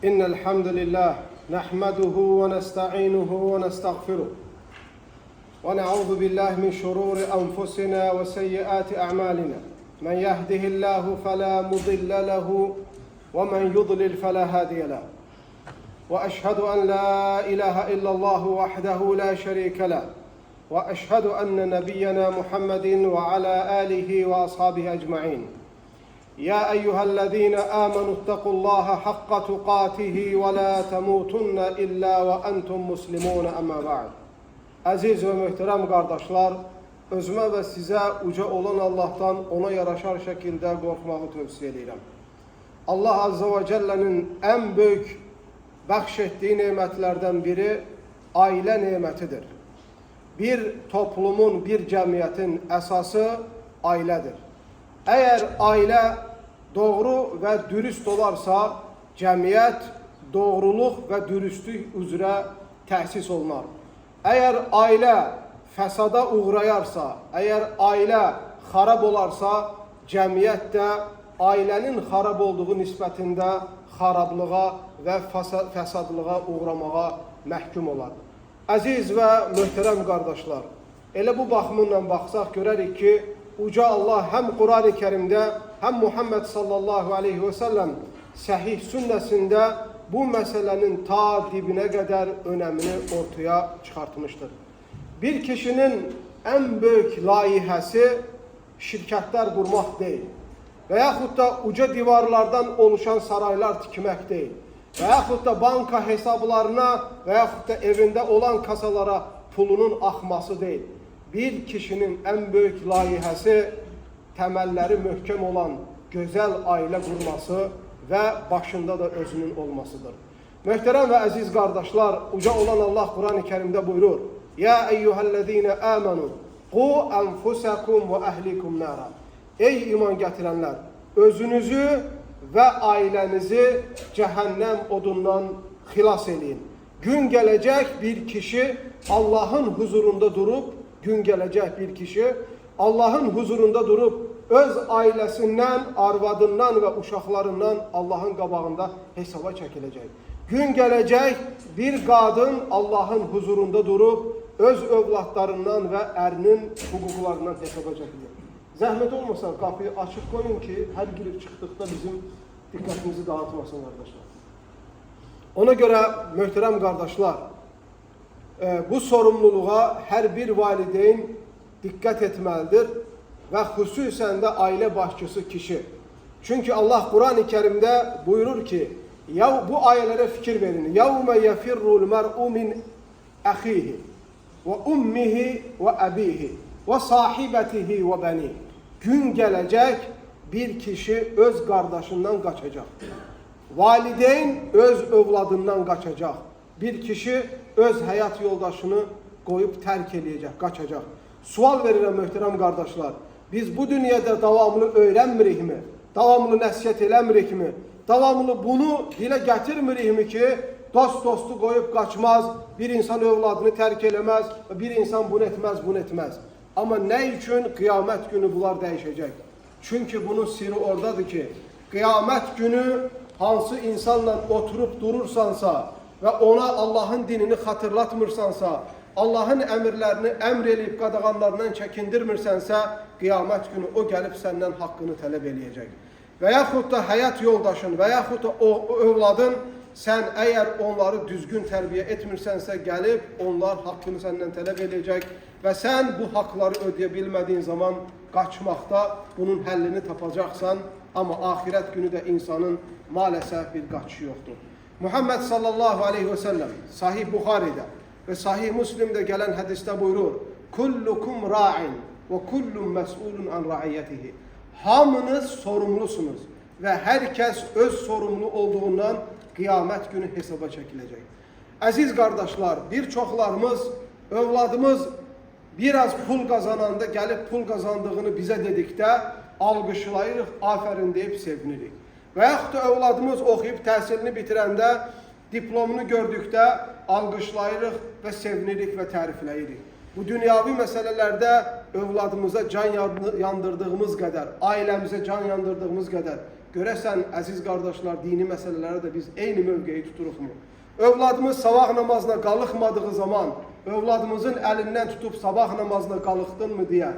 إن الحمد لله نحمده ونستعينه ونستغفره ونعوذ بالله من شرور أنفسنا وسيئات أعمالنا من يهده الله فلا مضل له ومن يضلل فلا هادي له وأشهد أن لا إله إلا الله وحده لا شريك له وأشهد أن نبينا محمد وعلى آله وأصحابه أجمعين يا أيها الذين آمنوا اتقوا الله حق تقاته ولا تموتن إلا وأنتم مسلمون أما بعد. Aziz ve muhterem kardeşler, özüme ve size uca olan Allah'tan ona yaraşar şekilde korkmağı tövsiye ederim. Allah Azze ve Celle'nin en büyük bahşettiği nimetlerden biri aile nimetidir. Bir toplumun, bir cemiyetin esası ailedir. Eğer aile doğru ve dürüst olarsa, cemiyet doğruluk ve dürüstlük üzere tesis olunar. Eğer aile fesada uğrayarsa, eğer aile harap olarsa, cemiyet de ailenin harap olduğu nispetinde harablığa ve fesadlığa uğramağa məhkum olar. Aziz ve möhtərəm kardeşler, elə bu baxımından baxsaq görərik ki, Uca Allah hem Kur'an-ı Kerim'de hem Muhammed sallallahu aleyhi ve sellem sahih sünnəsində bu meselenin ta dibine kadar önemini ortaya çıkartmıştır. Bir kişinin en büyük layihəsi şirketler kurmak değil. Və yaxud da uca divarlardan oluşan saraylar tikmək değil. Və yaxud da banka hesablarına və yaxud da evinde olan kasalara pulunun axması değil. Bir kişinin en büyük layihəsi temelleri möhkəm olan güzel aile kurması ve başında da özünün olmasıdır. Möhtərəm ve aziz kardeşler, uca olan Allah Kur'an-ı Kerim'de buyurur: Ya eyyuhellezine amenu qu enfusakum ve ehlikum nara. Ey iman getirenler, özünüzü ve ailenizi cehennem odundan xilas edin. Gün gelecek bir kişi Allah'ın huzurunda durup, Allah'ın huzurunda durup öz ailesinden, arvadından ve uşaqlarından Allah'ın qabağında hesaba çekilecek. Gün gelecek bir kadın Allah'ın huzurunda durup öz övladlarından ve erinin hukuklarından hesaba çekilecek. Zahmet olmasa kapıyı açık koyun ki her girip çıktıkta bizim dikkatimizi dağıtmasın kardeşler. Ona göre möhtərəm kardeşler, bu sorumluluğa her bir valideyn dikkat etmelidir ve hususen de aile başçısı kişi. Çünkü Allah Kur'an-ı Kerim'de buyurur ki, ya bu ayelere fikir verin. يَوْمَ يَفِرُّ الْمَرْءُ مِنْ أَخِيهِ وَأُمِّهِ وَأَبِيهِ وَصَاحِبَتِهِ وَبَنِيهِ. Gün gelecek bir kişi öz kardeşinden kaçacak. Valideyn öz övladından kaçacak. Bir kişi öz hayat yoldaşını koyup terk edecek, kaçacak. Sual verirəm möhtərəm kardeşler. Biz bu dünyada davamlı öğrenmirik mi? Davamlı nəsiyyət eləmirik mi? Davamlı bunu dile getirmirik mi ki dostu koyup kaçmaz, bir insan övladını terk eləməz, bir insan bunu etmez. Ama ne için kıyamet günü bunlar değişecek? Çünkü bunun siri oradadır ki kıyamet günü hansı insanla oturup durursansa ve ona Allah'ın dinini hatırlatmırsansa, Allah'ın emirlerini emredip qadağanlarından çekindirmirsense, kıyamet günü o gelip senden hakkını talep eləyəcək. Və yaxud da hayat yoldaşın və yaxud da o övladın sen eğer onları düzgün terbiye etmirsense gelip onlar hakkını senden talep edecek ve sen bu hakları ödeyebilmediğin zaman kaçmakta bunun həllini tapacaksan, ama ahiret günü de insanın maalesef bir kaçışı yoktur. Muhammed sallallahu aleyhi ve sellem Sahih Bukhari'de ve Sahih Müslim'de gelen hadiste buyurur: Kullukum ra'in ve kullum mes'ulun an ra'iyyetihi. Hamınız sorumlusunuz ve herkes öz sorumlu olduğundan kıyamet günü hesaba çekilecek. Aziz kardeşler, birçoklarımız, övladımız biraz pul kazananda gelip pul kazandığını bize dedikte alqışlayırıq, aferin deyip sevinirik. Və yaxud da övladımız oxuyub təhsilini bitirəndə, diplomunu gördükdə alqışlayırıq və sevinirik və tərifləyirik. Bu dünyavi meselelerde övladımıza can yandırdığımız kadar, ailemize can yandırdığımız kadar, görəsən əziz qardaşlar, dini məsələlərə də biz eyni mövqeyi tuturuqmu? Övladımız sabah namazına qalıqmadığı zaman, övladımızın əlindən tutub sabah namazına qalıqdınmı deyə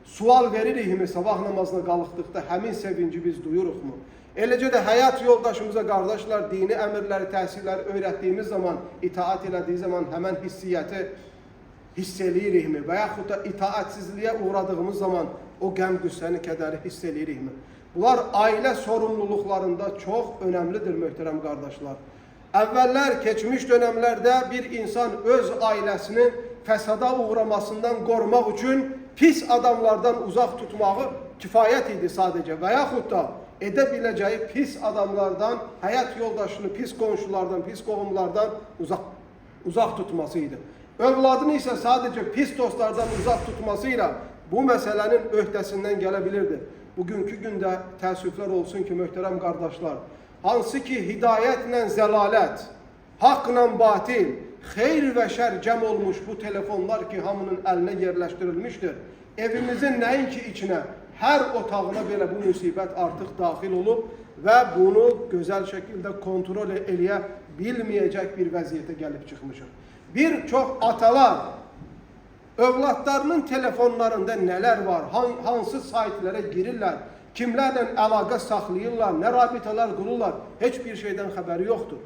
sual veririkmi sabah namazına qalıqdıqda həmin sevinci biz duyuruqmu? Eləcə də həyat yoldaşımıza qardaşlar, dini əmrləri, təhsilləri öyrətdiyimiz zaman, itaat elədiyi zaman həmən hissiyyəti hiss eləyirikmi? Və yaxud da itaatsizliyə uğradığımız zaman o qəm, qüssəni, kədəri hiss eləyirikmi? Bunlar ailə sorumluluqlarında çox önəmlidir möhtərəm qardaşlar. Əvvəllər, keçmiş dönəmlərdə bir insan öz ailəsinin fəsada uğramasından qorumaq üçün pis adamlardan uzaq tutmağı kifayət idi sadəcə və yaxud da edə biləcəyi pis adamlardan, həyat yoldaşını pis qonşulardan, pis qohumlardan uzaq tutması idi. Övladını isə sadəcə pis dostlardan uzaq tutmasıyla bu məsələnin öhdəsindən gələ bilirdi. Bugünkü gündə təəssüflər olsun ki, möhtərəm qardaşlar, hansı ki hidayətlə zəlalət, haqla batil, xeyr və şər cəm olmuş bu telefonlar ki, hamının əlinə yerləşdirilmişdir. Evimizin nəinki içinə, hər otağına belə bu müsibət artıq daxil olub və bunu gözəl şəkildə kontrol eləyə bilməyəcək bir vəziyyətə gəlib çıxmışıq. Bir çox atalar övladlarının telefonlarında nələr var, hansı saytlara girirlər, kimlərlə əlaqə saxlayırlar, nə rabitələr qururlar, heç bir şeydən xəbəri yoxdur.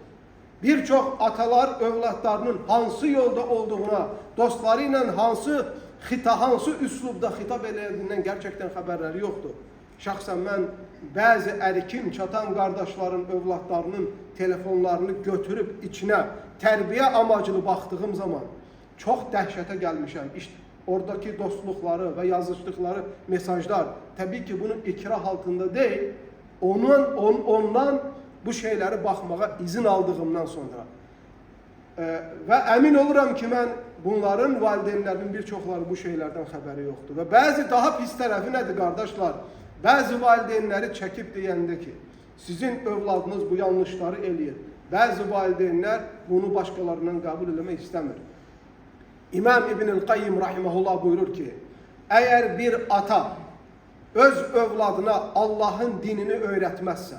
Bir çox atalar övladlarının hansı yolda olduğuna, dostları ilə hansı üslubda xitab edildiyindən gerçəkdən xəbərləri yoxdur. Şəxsən mən bəzi ərikim çatan qardaşların övladlarının telefonlarını götürüb içinə tərbiyə amacılı baxdığım zaman çox dəhşətə gəlmişəm. İşte oradakı dostluqları və yazışdıqları mesajlar, təbii ki, bunun ikrah altında deyil, ondan bu şeyləri baxmağa izin aldığımdan sonra. Və əmin oluram ki, mən bunların valideynlərinin bir çoxları bu şeylərdən xəbəri yoxdur. Və bəzi daha pis tərəfi nədir qardaşlar? Bəzi valideynləri çəkib deyəndə ki, sizin övladınız bu yanlışları eləyir. Bəzi valideynlər bunu başqalarından qəbul eləmək istəmir. İmam İbn-i Qayyim rahimehullah buyurur ki, əgər bir ata öz övladına Allahın dinini öyrətməzsə,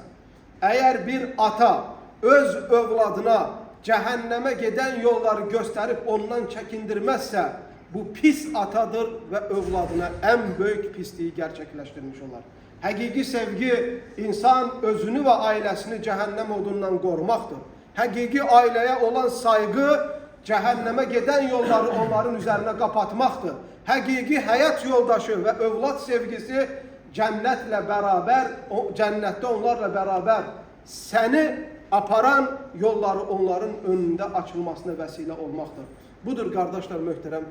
əgər bir ata öz övladına cəhənnəmə gedən yolları göstərib ondan çəkindirməzsə, bu pis atadır və övladına ən böyük pisliyi gerçəkləşdirmiş olar. Həqiqi sevgi insan özünü və ailəsini cəhənnəm odundan qorumaqdır. Həqiqi ailəyə olan sayğı cəhənnəmə gedən yolları onların üzərinə qapatmaqdır. Həqiqi həyat yoldaşı və övlad sevgisi cənnətlə bərabər, cənnətdə onlarla bərabər səni aparan yolları onların önündə açılmasına vəsilə olmaqdır. Budur qardaşlar möhtərəm,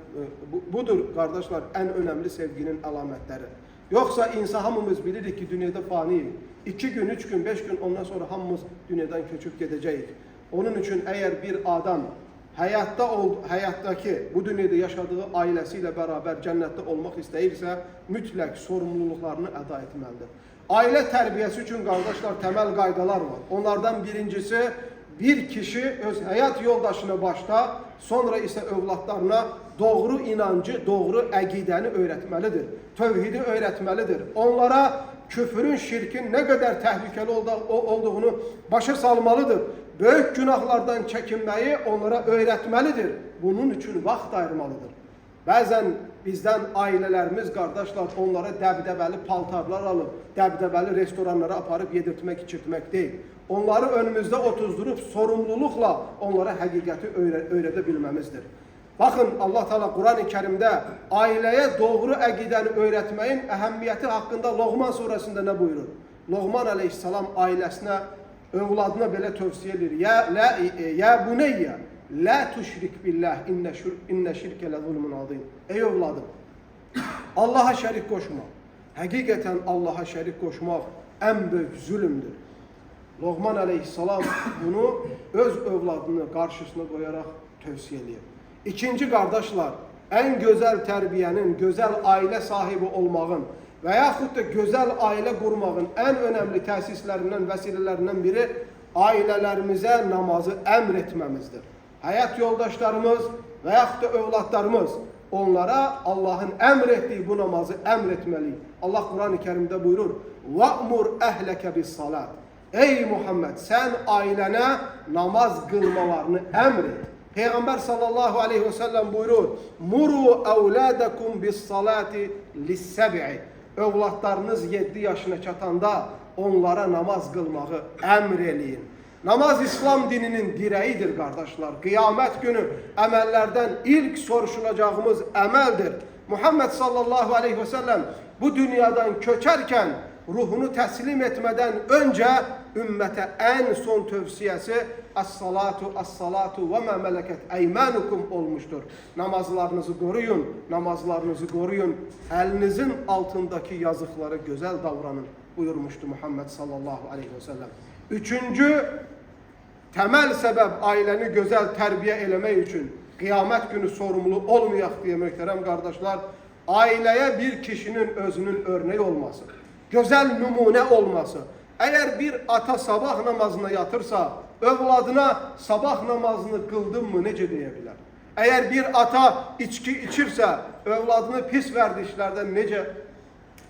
budur qardaşlar ən önəmli sevginin əlamətləri. Yoxsa insan hamımız bilirik ki, dünyada faniyik. 2 gün, 3 gün, 5 gün ondan sonra hamımız dünyadan köçüb gedəcəyik. Onun üçün əgər bir adam həyatdakı, bu dünyada yaşadığı ailəsi ilə bərabər cənnətdə olmaq istəyirsə, mütləq sorumluluqlarını əda etməlidir. Ailə tərbiyəsi üçün qardaşlar təməl qaydalar var. Onlardan birincisi, bir kişi öz həyat yoldaşına başda, sonra isə övladlarına doğru inancı, doğru əqidəni öyrətməlidir. Tövhidi öyrətməlidir. Onlara küfrün, şirkin nə qədər təhlükəli olduğunu başa salmalıdır. Böyük günahlardan çəkinməyi onlara öyrətməlidir. Bunun üçün vaxt ayırmalıdır. Bəzən bizdən ailələrimiz, qardaşlar, onlara dəbdəbəli paltarlar alıb, dəbdəbəli restoranlara aparıb yedirtmək, içirtmək deyil. Onları önümüzdə otuzdurub, sorumluluqla onlara həqiqəti öyrədə bilməmizdir. Baxın, Allah Teala Quran-ı Kerimdə ailəyə doğru əqidəni öyrətməyin əhəmmiyyəti haqqında Loğman surəsində nə buyurur? Loğman əleyhissalam ailəsinə, övladına belə tövsiyə edir. Ya buneyyə, la tuşrik billah, inne şirke le zulmun azim. Ey övladım, Allah'a şərik qoşmaq. Həqiqətən Allah'a şərik qoşmaq ən böyük zülümdür. Loğman əleyhissalam bunu öz övladını qarşısına qoyaraq tövsiyə edir. İkinci qardaşlar, ən gözəl tərbiyənin, gözəl ailə sahibi olmağın və yaxud da gözəl ailə qurmağın ən önəmli təsislərindən, vəsilələrindən biri ailələrimizə namazı əmr etməmizdir. Həyat yoldaşlarımız və yaxud da övladlarımız onlara Allahın əmr etdiyi bu namazı əmr etməliyik. Allah Quran-ı Kerimdə buyurur, وَأْمُرْ اَهْلَكَ بِالصَّلَاتِ. Ey Muhammed, sen ailene namaz kılmalarını emret. Peygamber sallallahu aleyhi ve sellem buyurur: Muru evladakum bis salati lis-seb'i. Evlatlarınız 7 yaşına çatanda onlara namaz kılmağı emreleyin. Namaz İslam dininin direğidir kardeşler. Kıyamet günü emellerden ilk soruşulacağımız emeldir. Muhammed sallallahu aleyhi ve sellem bu dünyadan köçerken ruhunu teslim etmeden önce ümmete en son tövsiyesi "Es-salatu, es-salatu ve ma meleket eymanukum" olmuştur. Namazlarınızı koruyun, namazlarınızı koruyun. Elinizin altındaki yazıkları güzel davranın buyurmuştu Muhammed sallallahu aleyhi ve sellem. Üçüncü temel sebep aileni güzel terbiye elemek için kıyamet günü sorumlu olmayak diye muhterem kardeşler, aileye bir kişinin özünün örneği olması, güzel numune olması. Eğer bir ata sabah namazına yatırsa, evladına sabah namazını kıldın mı nece diyebilir? Eğer bir ata içki içirse, evladını pis verdişlerden nece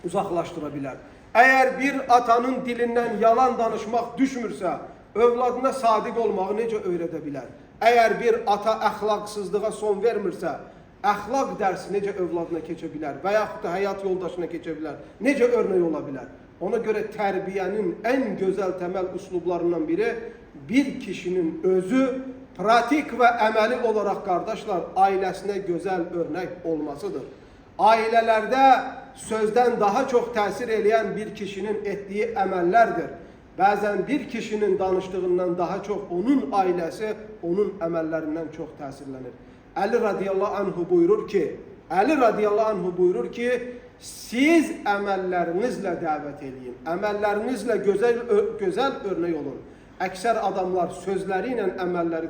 uzaklaştırabilir? Eğer bir atanın dilinden yalan danışmak düşmürse, evladına sadık olmağı nece öğretebilir? Eğer bir ata ahlaksızlığa son vermirse, ahlak dersi nece evladına geçebilir? Veyahut da hayat yoldaşına geçebilir? Nece örneği olabilir? Ona göre terbiyenin en güzel temel üslublarından biri bir kişinin özü, pratik ve emeli olarak kardeşler ailesine güzel örnek olmasıdır. Ailelerde sözden daha çok tesir eden bir kişinin ettiği emellerdir. Bazen bir kişinin danıştığından daha çok onun ailesi onun emellerinden çok tesirlenir. Ali radıyallahu anhu buyurur ki siz emellerinizle davet edin. Emellerinizle güzel örnek olun. Ekser adamlar sözleriyle emelleri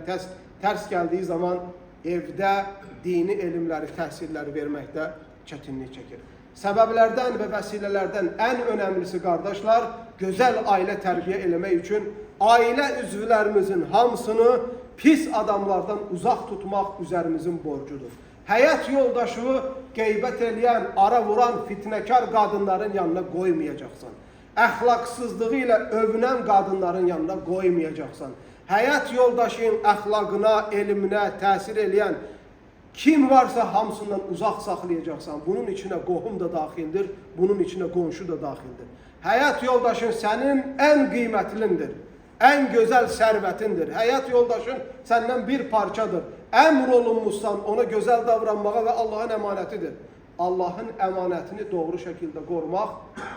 ters geldiği zaman evde dini elimleri, təhsilləri verməkdə çətinlik çəkir. Səbəblərdən və vəsilələrdən ən önəmlisi qardaşlar, gözəl ailə tərbiyə eləmək üçün ailə üzvlərimizin hamısını pis adamlardan uzaq tutmaq üzərimizin borcudur. Həyat yoldaşı qeybət eləyən, ara vuran, fitnəkar qadınların yanına qoymayacaqsan. Əxlaqsızlığı ilə övünən qadınların yanına qoymayacaqsan. Həyat yoldaşının əxlaqına, elminə təsir eləyən kim varsa hamısından uzaq saxlayacaqsan. Bunun içinə qohum da daxildir, bunun içinə qonşu da daxildir. Həyat yoldaşın sənin ən qiymətlindir, ən gözəl sərvətindir. Həyat yoldaşın səndən bir parçadır. Əmr olunmuşsan ona gözəl davranmağa və Allahın əmanətidir. Allahın əmanətini doğru şəkildə qorumaq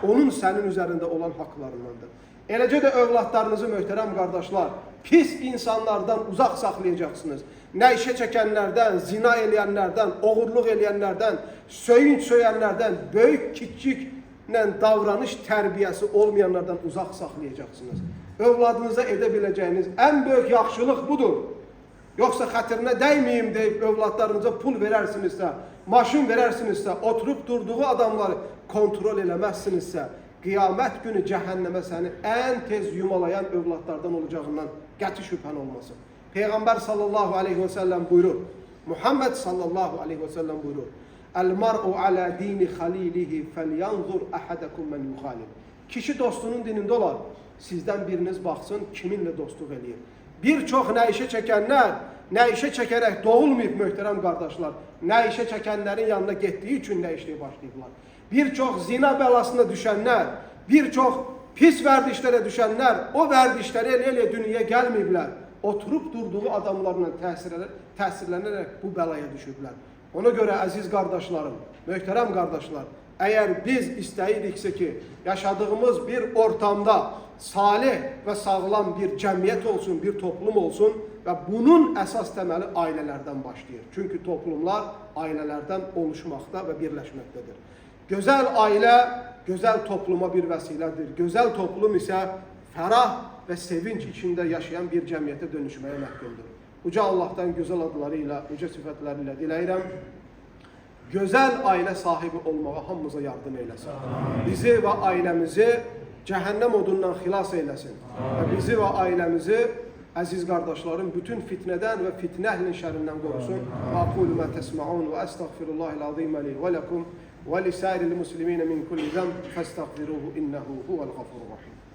onun sənin üzərində olan haqlarındandır. Eləcə də övladlarınızı möhtərəm qardaşlar, pis insanlardan uzaq saxlayacaqsınız. Nəişə çəkənlərdən, zina eləyənlərdən, oğurluq eləyənlərdən, söyünç söyənlərdən, böyük kiçiklə davranış tərbiyəsi olmayanlardan uzaq saxlayacaqsınız. Övladınıza edə biləcəyiniz ən böyük yaxşılıq budur. Yoxsa xətrinə dəyməyim deyib övladlarınıza pul verərsinizsə, maşın verərsinizsə, oturub durduğu adamları kontrol eləməzsinizsə, qiyamət günü cəhənnəmə səni ən tez yumalayan övladlardan olacağından qəti şübhən olmasın. Peyğəmbər sallallahu aleyhi və səlləm buyurur, Muhammed sallallahu aleyhi və səlləm buyurur, El-mar'u ala dini xalilihi fəlyanzur əhədəkum mən yuxalib. Kişi dostunun dinində olar, sizdən biriniz baxsın kiminlə dostluq eləyir. Bir çox nəişə çəkənlər, nəişə çəkərək doğulmayıb möhtərəm qardaşlar, nəişə çəkənlərin yanına getdiyi üçün nəişliyə başlayıblar. Bir çox zina bəlasına düşənlər, bir çox pis vərdişlərə düşənlər, o vərdişləri elə dünyaya gəlməyiblər. Oturub durduğu adamlarla təsirlənərək bu bəlaya düşüblər. Ona görə əziz qardaşlarım, möhtərəm qardaşlar, əgər biz istəyiriksə ki, yaşadığımız bir ortamda salih və sağlam bir cəmiyyət olsun, bir toplum olsun və bunun əsas təməli ailələrdən başlayır. Çünki toplumlar ailələrdən oluşmaqda və birləşməkdədir. Gözəl ailə, gözəl topluma bir vəsilədir. Gözəl toplum isə fərah və sevinç içində yaşayan bir cəmiyyətə dönüşməyə məhkumdur. Uca Allah'tan gözəl adlarıyla, uca sifətlərlə diləyirəm. Gözəl ailə sahibi olmağa hamımıza yardım eyləsin. Bizi və ailəmizi cəhənnəm odundan xilas eyləsin. Və bizi və ailəmizi, əziz qardaşlarım, bütün fitnədən və fitnə əhlinin şərindən qorusun. Və aqulu mə təsma'un və əstəğfirullahil azim li və ləkum ve li sairil muslimine min kulli zenb festagfiruhu innehu huvel gafurur rahim.